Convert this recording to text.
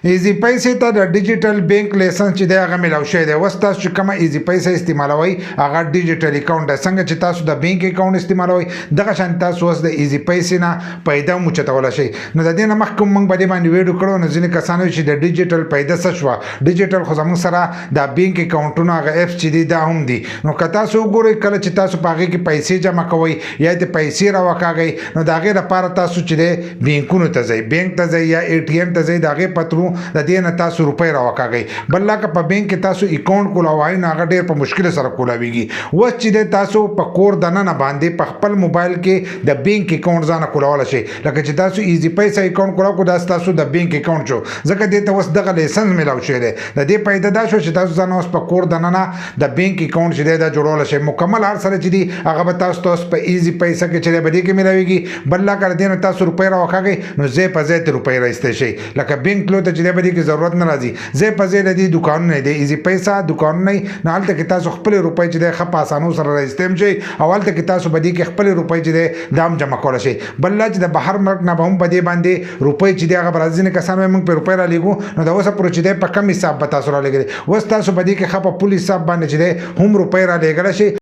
ایزی پیسې ته د ډیجیټل بانک لایسنس چې دی هغه ملاو شوی دی. اوس تاسو چې کومه ایزی پیسې استعمالوئ هغه ډیجیټل اکاونټ دی. څنګه چې تاسو د بانک اکاونټ استعمالوئ دغه شان تاسو اوس د ایزی پیسې نه پیدا هم اوچتولی شئ. نو د دې نه مخکې موږ په دې باندې ویډیو کړو. نو ځینې کسان وایي چې د ډیجیټل پیدا څه شوه. ډیجیټل خو زموږ سره د بانک اکاونټونه هغه اپس چې دي دا هم دي. نو که تاسو وګورئ کله چې تاسو په هغې کې پیسې جمع کوئ یا د پیسې راوکاږئ نو د هغې لپاره تاسو چې دی بانکونو ته ځئ، بانک ته ځئ یا ای ټي ایم ته ځئ، د هغې په ترو د دې نه تاسو روپۍ راوکاږئ. بل لکه په بانک کې تاسو اکاونټ کولاوئ نو هغه ډېر په مشکل سره کولاویږي. اوس چې دی تاسو په کور دننه باندې په خپل موبایل کې د بانک اکاونټ ځانه کولاولی شئ. لکه چې تاسو ایزی پیسه اکاونټ کولاو کړو دا ستاسو د بانک اکاونټ شو، ځکه دې ته اوس دغه لایسنس میلاو شوی دی. د دې فایده دا شو چې تاسو ځانه اوس په کور دننه د بانک اکاونټ چې دی دا جوړولی شئ. مکمل هر سره چې دي هغه به تاسو ته اوس په ایزی پیسه کې چې دی په دې کې میلاویږي. بل لکه د دې نه تاسو روپۍ راوکاږئ نو ځای په ځای ته روپۍ راایستی شئ. لکه بانک تلو ته چې دی په دې کې ضرورت نه راځي، ځای په ځای د دې دوکانونه دی ایزی پیسه دوکانونه نو هلته کې تاسو خپلې روپۍ چې دی ښه په اسانو سره راایستی هم شئ او هلته کې تاسو په دې کې خپلې روپۍ چې دی دا هم جمع کولی شئ. بل لا چې د بهر ملک نه به هم په دې باندې روپۍ چې دی هغه به راځي. ځینې کسان وایي موږ پرې روپۍ رالیږو نو د اوسه پورې چې دی په کم حساب به تاسو رالیږلې. اوس تاسو په دې کې ښه په پول حساب باندې چې دی هم روپۍ رالیږلی شئ.